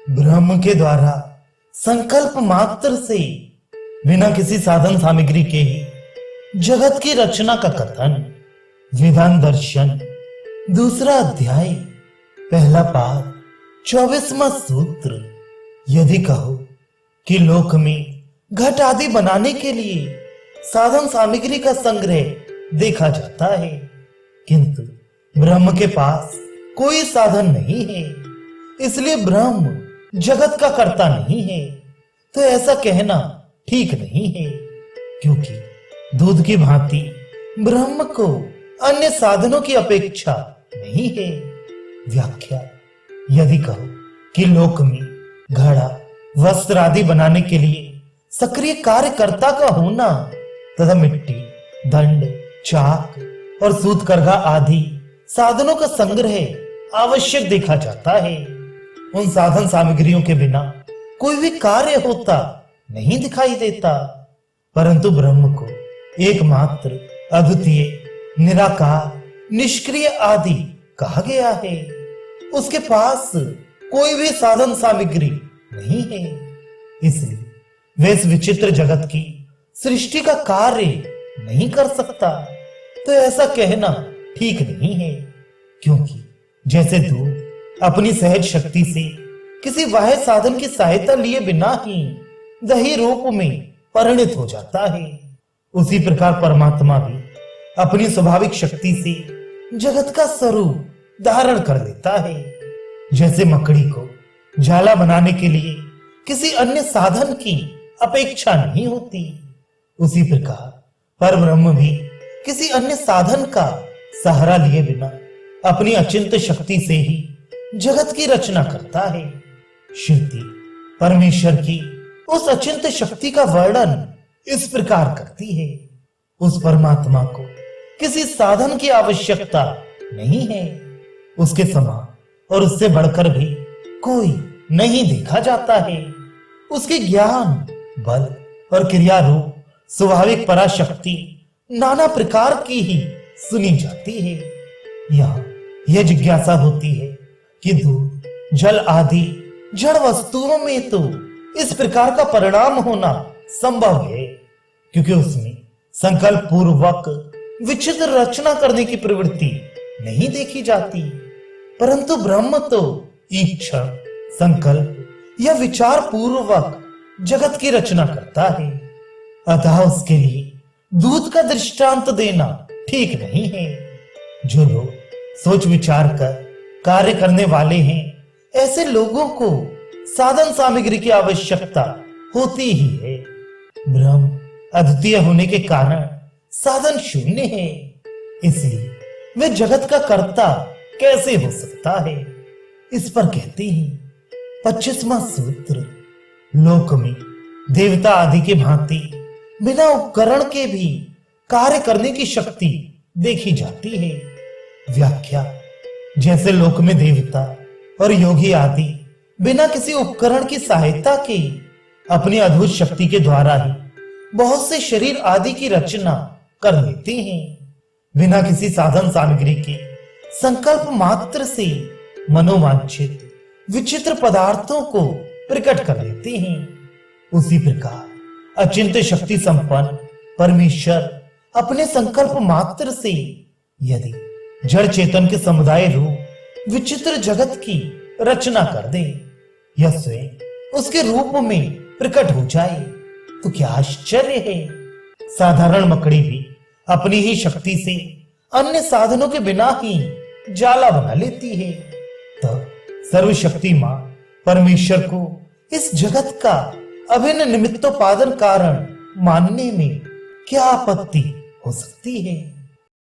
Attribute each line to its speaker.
Speaker 1: ब्रह्म के द्वारा संकल्प मात्र से बिना किसी साधन सामग्री के ही जगत की रचना का कथन। विधान दर्शन दूसरा अध्याय पहला पाद 24वां सूत्र। यदि कहो कि लोक में घट आदि बनाने के लिए साधन सामग्री का संग्रह देखा जाता है, किंतु ब्रह्म के पास कोई साधन नहीं है, इसलिए ब्रह्म जगत का कर्ता नहीं है, तो ऐसा कहना ठीक नहीं है। क्योंकि दूध की भांति ब्रह्म को अन्य साधनों की अपेक्षा नहीं है। व्याख्या। यदि कहो कि लोक में घड़ा वस्त्र आदि बनाने के लिए सक्रिय कार्यकर्ता का होना तथा मिट्टी, दंड, चाक और सूतकरघा आदि साधनों का संग्रह आवश्यक देखा जाता है, उन साधन सामग्रियों के बिना कोई भी कार्य होता नहीं दिखाई देता। परंतु ब्रह्म को एकमात्र, अद्वितीय, निराकार, निष्क्रिय आदि कहा गया है। उसके पास कोई भी साधन सामग्री नहीं है, इसलिए वह इस विचित्र जगत की सृष्टि का कार्य नहीं कर सकता। तो ऐसा कहना ठीक नहीं है, क्योंकि जैसे दूध अपनी सहज शक्ति से किसी बाह्य साधन की सहायता लिए बिना ही दही रूप में परिणत हो जाता है, उसी प्रकार परमात्मा भी अपनी स्वाभाविक शक्ति से जगत का स्वरूप धारण कर लेता है। जैसे मकड़ी को जाला बनाने के लिए किसी अन्य साधन की अपेक्षा नहीं होती, उसी प्रकार परब्रह्म भी किसी अन्य साधन का सहारा लिए बिना अपनी अचिंत शक्ति से ही जगत की रचना करता है। श्रुति परमेश्वर की उस अचिंत शक्ति का वर्णन इस प्रकार करती है। उस परमात्मा को किसी साधन की आवश्यकता नहीं है, उसके समान और उससे बढ़कर भी कोई नहीं देखा जाता है। उसके ज्ञान, बल और क्रिया रूप स्वाभाविक पराशक्ति नाना प्रकार की ही सुनी जाती है। यहाँ यह जिज्ञासा होती है कि दूध, जल आदि जड़ वस्तुओं में तो इस प्रकार का परिणाम होना संभव है, क्योंकि उसमें संकल्प पूर्वक विचित्र रचना करने की प्रवृत्ति नहीं देखी जाती। परंतु ब्रह्म तो इच्छा, संकल्प या विचार पूर्वक जगत की रचना करता है, अतः उसके लिए दूध का दृष्टांत देना ठीक नहीं है। जो लोग सोच विचार कर कार्य करने वाले हैं, ऐसे लोगों को साधन सामग्री की आवश्यकता होती ही है। ब्रह्म अद्वितीय होने के कारण साधन शून्य है, इसलिए वे जगत का कर्ता कैसे हो सकता है। इस पर कहते हैं 25वां सूत्र। लोक में देवता आदि के भांति बिना उपकरण के भी कार्य करने की शक्ति देखी जाती है। व्याख्या। जैसे लोक में देवता और योगी आदि बिना किसी उपकरण की सहायता के अपनी अद्भुत शक्ति के द्वारा ही बहुत से शरीर आदि की रचना कर लेते हैं, बिना किसी साधन सामग्री के संकल्प मात्र से मनोवांछित विचित्र पदार्थों को प्रकट कर लेते हैं, उसी प्रकार अचिंत्य शक्ति संपन्न परमेश्वर अपने संकल्प मात्र से यदि जड़ चेतन के समुदाय रूप विचित्र जगत की रचना कर दे, यह स्वयं उसके रूप में प्रकट हो जाए, तो क्या आश्चर्य है। साधारण मकड़ी भी अपनी ही शक्ति से अन्य साधनों के बिना ही जाला बना लेती है, तब सर्वशक्तिमान परमेश्वर को इस जगत का अभिन्न निमित्तोपादन कारण मानने में क्या आपत्ति हो सकती है।